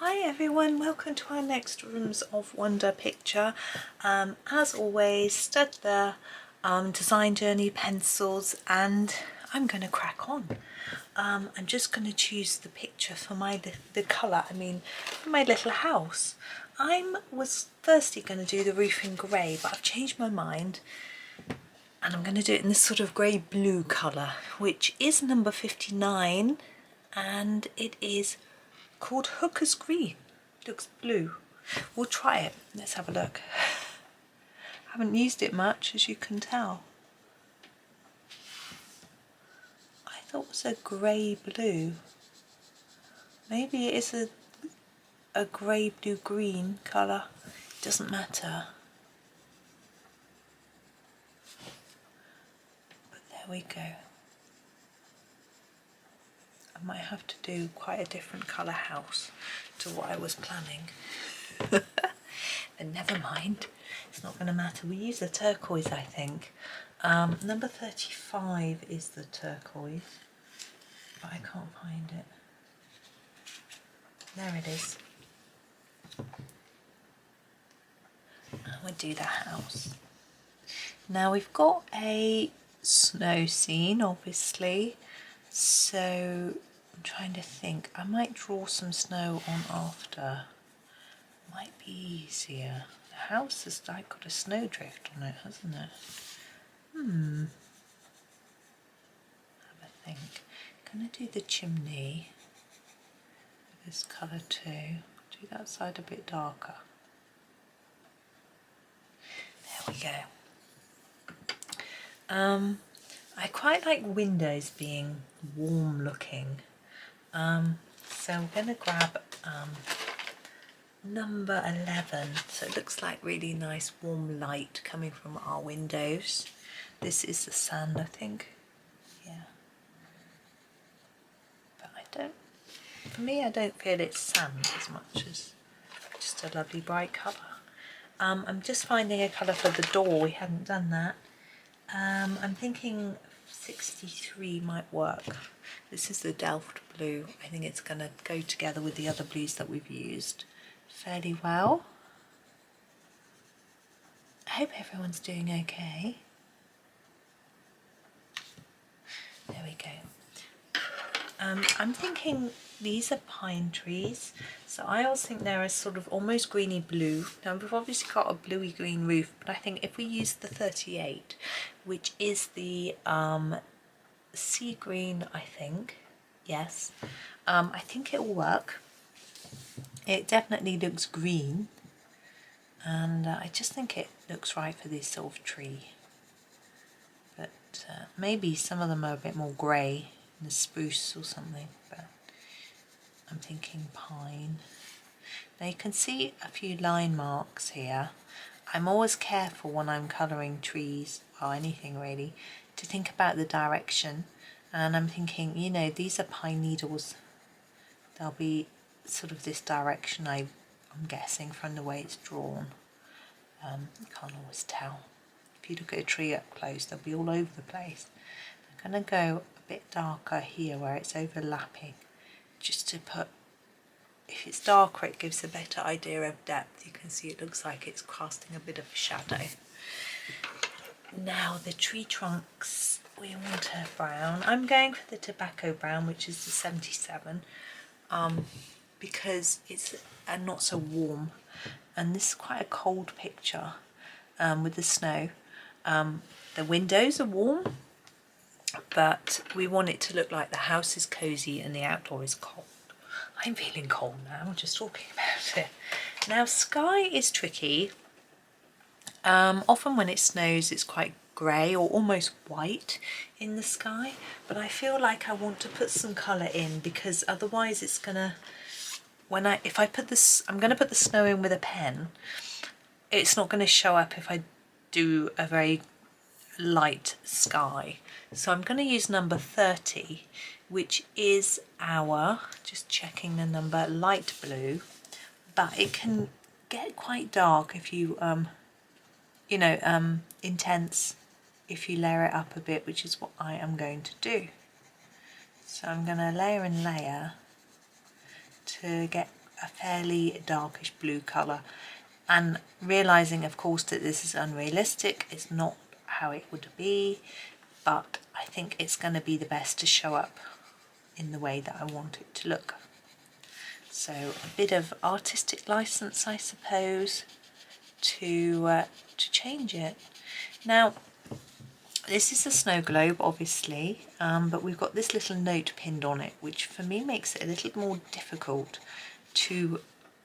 Hi everyone, welcome to our next Rooms of Wonder picture. As always, Staedtler Design Journey pencils, and I'm going to crack on. I'm just going to choose the picture for the colour, for my little house. I was firstly going to do the roof in grey, but I've changed my mind and I'm going to do it in this sort of grey-blue colour, which is number 59, and it is called Hooker's Green. Looks blue. We'll try it. Let's have a look. I haven't used it much, as you can tell. I thought it was a grey blue. Maybe it is a grey blue green colour. It doesn't matter. But there we go. I might have to do quite a different colour house to what I was planning. But never mind, it's not going to matter. We use the turquoise, I think. Number 35 is the turquoise, but I can't find it. There it is. We'll do the house. Now we've got a snow scene, obviously, so I'm trying to think. I might draw some snow on after. Might be easier. The house has like got a snowdrift on it, hasn't it? Have a think. Gonna do the chimney with this colour too. Do that side a bit darker. There we go. I quite like windows being warm looking. So I'm gonna grab number 11, so it looks like really nice warm light coming from our windows. This is the sand, I think. Yeah, but for me I don't feel it's sand as much as just a lovely bright colour. I'm just finding a colour for the door. We hadn't done that. I'm thinking 63 might work. This is the Delft blue. I think it's going to go together with the other blues that we've used fairly well. I hope everyone's doing okay. There we go. I'm thinking these are pine trees, so I always think they're a sort of almost greeny blue. Now we've obviously got a bluey green roof, but I think if we use the 38, which is the sea green, I think, yes, I think it will work. It definitely looks green, and I just think it looks right for this sort of tree. But maybe some of them are a bit more grey, the spruce or something, but I'm thinking pine. Now you can see a few line marks here. I'm always careful when I'm colouring trees, or anything really, to think about the direction, and I'm thinking, you know, these are pine needles. They'll be sort of this direction, I'm guessing, from the way it's drawn. You can't always tell. If you look at a tree up close, they'll be all over the place. I'm going to go a bit darker here where it's overlapping, just to put, if it's darker it gives a better idea of depth. You can see it looks like it's casting a bit of a shadow. Now the tree trunks, we want a brown. I'm going for the tobacco brown, which is the 77, because it's not so warm, and this is quite a cold picture with the snow. The windows are warm, but we want it to look like the house is cosy and the outdoor is cold. I'm feeling cold now, just talking about it. Now sky is tricky. Often when it snows it's quite grey or almost white in the sky, but I feel like I want to put some colour in, because otherwise it's gonna, if I put this, I'm gonna put the snow in with a pen, it's not going to show up if I do a very light sky. So I'm going to use number 30, which is our, just checking the number, light blue, but it can get quite dark if you intense if you layer it up a bit, which is what I am going to do. So I'm going to layer and layer to get a fairly darkish blue colour, and realising of course that this is unrealistic, it's not how it would be, but I think it's going to be the best to show up in the way that I want it to look. So a bit of artistic license, I suppose, to change it. Now this is a snow globe obviously, but we've got this little note pinned on it, which for me makes it a little more difficult to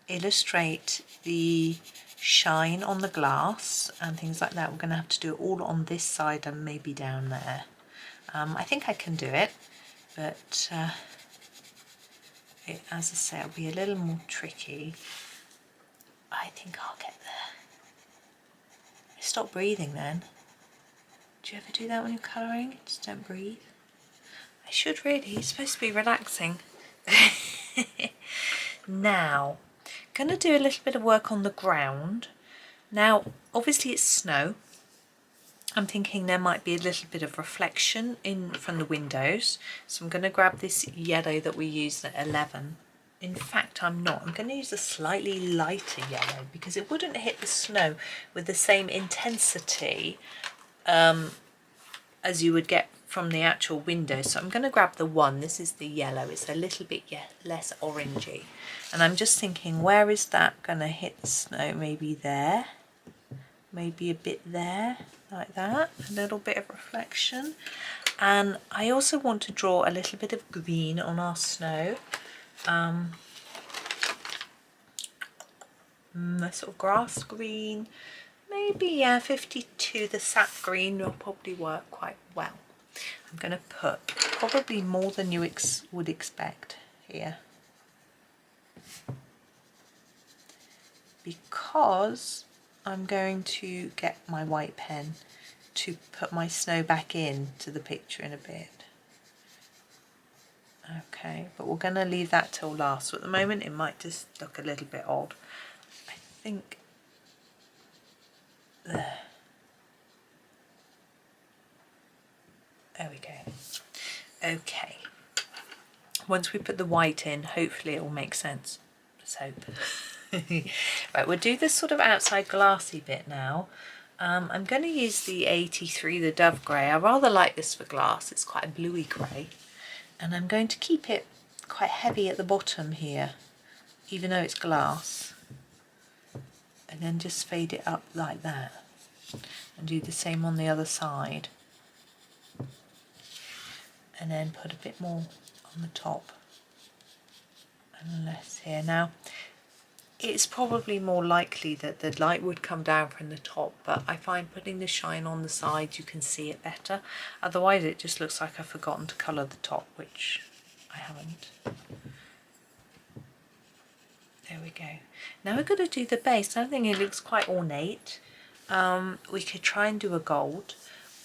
illustrate the shine on the glass and things like that. We're going to have to do it all on this side and maybe down there. I think I can do it, but as I say, it'll be a little more tricky. I think I'll get there. Stop breathing then. Do you ever do that when you're colouring? Just don't breathe. I should really, it's supposed to be relaxing. Now, going to do a little bit of work on the ground. Now, obviously it's snow. I'm thinking there might be a little bit of reflection in from the windows. So I'm going to grab this yellow that we used at 11. In fact, I'm not. I'm going to use a slightly lighter yellow because it wouldn't hit the snow with the same intensity as you would get from the actual window. So I'm going to grab the one. This is the yellow. It's a little bit less orangey. And I'm just thinking, where is that going to hit the snow? Maybe there. Maybe a bit there, like that. A little bit of reflection. And I also want to draw a little bit of green on our snow. A sort of grass green. Maybe, yeah, 52, the sap green will probably work quite well. I'm going to put probably more than you would expect here. Because I'm going to get my white pen to put my snow back into the picture in a bit. Okay, but we're going to leave that till last. So at the moment it might just look a little bit odd. I think there. There we go. Okay. Once we put the white in, hopefully it will make sense. Let's hope. Right, we'll do this sort of outside glassy bit now. I'm going to use the 83, the Dove Grey. I rather like this for glass. It's quite a bluey grey. And I'm going to keep it quite heavy at the bottom here, even though it's glass. And then just fade it up like that. And do the same on the other side. And then put a bit more on the top and less here. Now, it's probably more likely that the light would come down from the top, but I find putting the shine on the sides, you can see it better. Otherwise it just looks like I've forgotten to colour the top, which I haven't. There we go. Now we're going to do the base. I think it looks quite ornate. We could try and do a gold,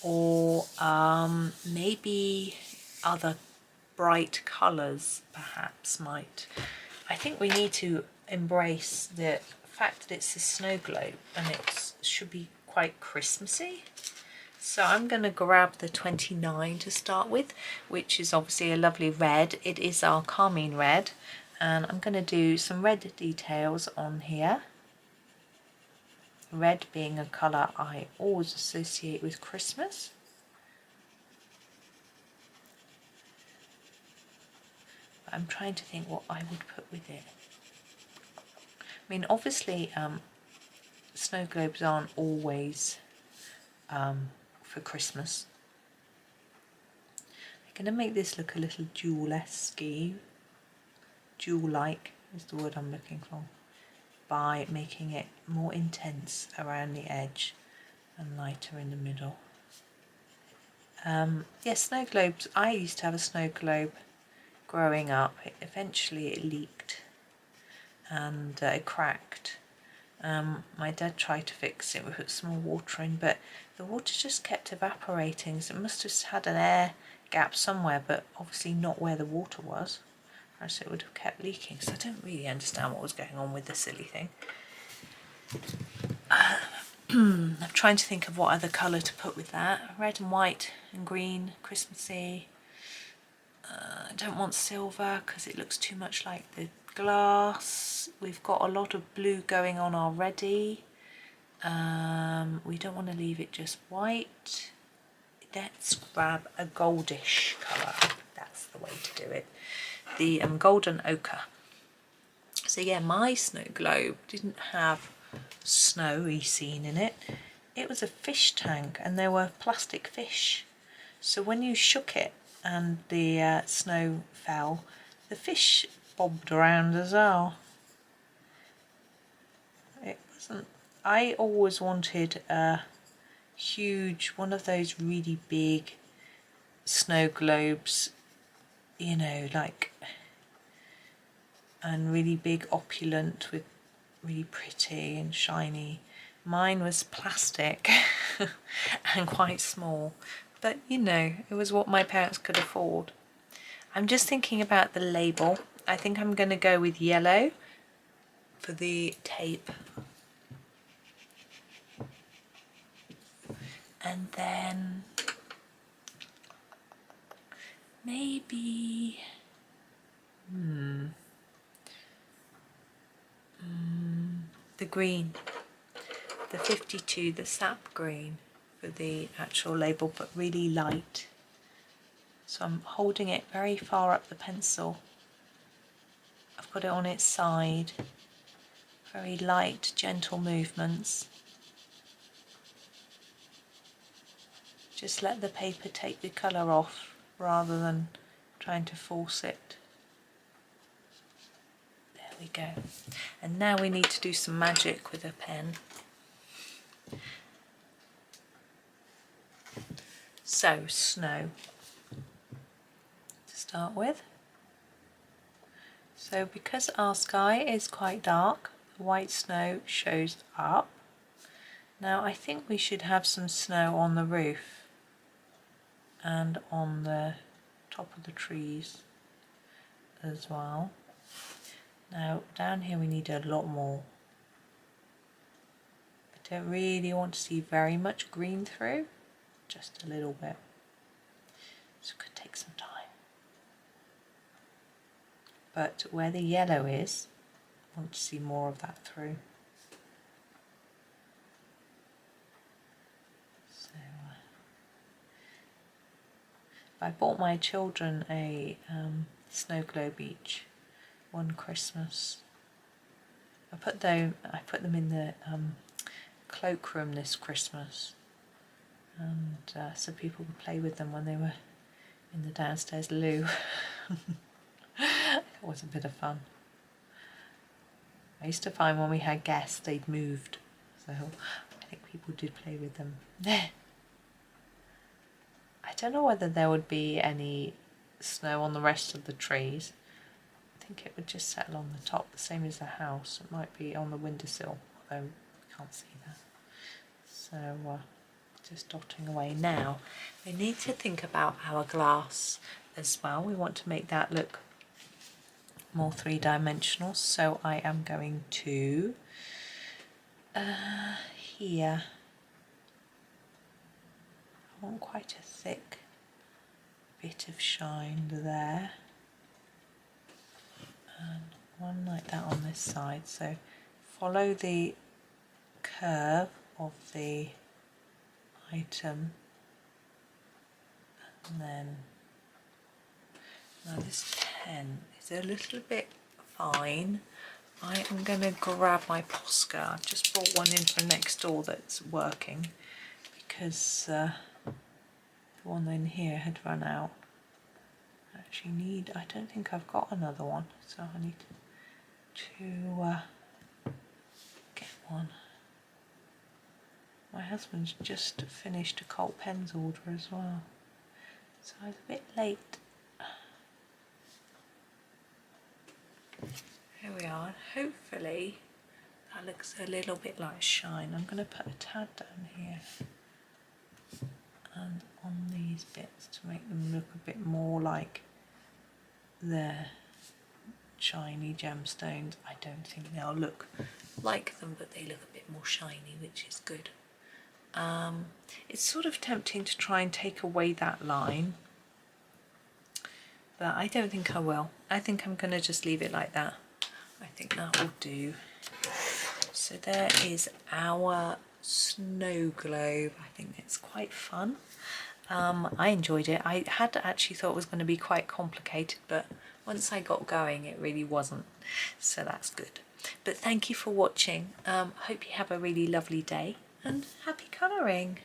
or maybe other bright colours perhaps might. I think we need to embrace the fact that it's a snow globe and it should be quite Christmassy. So I'm going to grab the 29 to start with, which is obviously a lovely red. It is our carmine red, and I'm going to do some red details on here. Red being a colour I always associate with Christmas. But I'm trying to think what I would put with it. I mean, obviously, snow globes aren't always for Christmas. I'm going to make this look a little jewel-esque. Jewel-like is the word I'm looking for. By making it more intense around the edge and lighter in the middle. Yeah, snow globes. I used to have a snow globe growing up. Eventually it leaked and it cracked. My dad tried to fix it. We put some more water in, but the water just kept evaporating, so it must have had an air gap somewhere, but obviously not where the water was, or else it would have kept leaking. So I don't really understand what was going on with the silly thing. I'm trying to think of what other colour to put with that. Red and white and green, Christmassy. I don't want silver because it looks too much like the glass, we've got a lot of blue going on already. We don't want to leave it just white. Let's grab a goldish colour. That's the way to do it. The golden ochre. So yeah, my snow globe didn't have snowy scene in it. It was a fish tank and there were plastic fish. So when you shook it and the snow fell, the fish bobbed around as well. It wasn't. I always wanted a huge, one of those really big snow globes, you know, like, and really big, opulent, with really pretty and shiny. Mine was plastic and quite small, but you know, it was what my parents could afford. I'm just thinking about the label. I think I'm going to go with yellow for the tape. And then maybe the green, the 52, the sap green for the actual label, but really light. So I'm holding it very far up the pencil. I've got it on its side, very light, gentle movements. Just let the paper take the colour off rather than trying to force it. There we go. And now we need to do some magic with a pen. So, snow to start with. So because our sky is quite dark, the white snow shows up. Now I think we should have some snow on the roof and on the top of the trees as well. Now down here we need a lot more. I don't really want to see very much green through, just a little bit. So it could take some time. But where the yellow is, I want to see more of that through. So I bought my children a snow globe each one Christmas. I put them in the cloakroom this Christmas, and so people could play with them when they were in the downstairs loo. It was a bit of fun. I used to find when we had guests they'd moved, so I think people did play with them. I don't know whether there would be any snow on the rest of the trees. I think it would just settle on the top, the same as the house. It might be on the windowsill, although we can't see that. So just dotting away. Now we need to think about our glass as well. We want to make that look more three-dimensional, so I am going to here, I want quite a thick bit of shine there, and one like that on this side. So follow the curve of the item, and then now this pen is a little bit fine. I am going to grab my Posca. I've just brought one in from next door that's working because the one in here had run out. I actually need, I don't think I've got another one, so I need to get one. My husband's just finished a Colt Pens order as well, so I was a bit late. Here we are. Hopefully that looks a little bit like shine. I'm going to put a tad down here and on these bits to make them look a bit more like their shiny gemstones. I don't think they'll look like them, but they look a bit more shiny, which is good. It's sort of tempting to try and take away that line, but I don't think I will. I think I'm going to just leave it like that. I think that will do. So there is our snow globe. I think it's quite fun. I enjoyed it. I had actually thought it was going to be quite complicated, but once I got going it really wasn't, so that's good. But thank you for watching. Hope you have a really lovely day and happy colouring.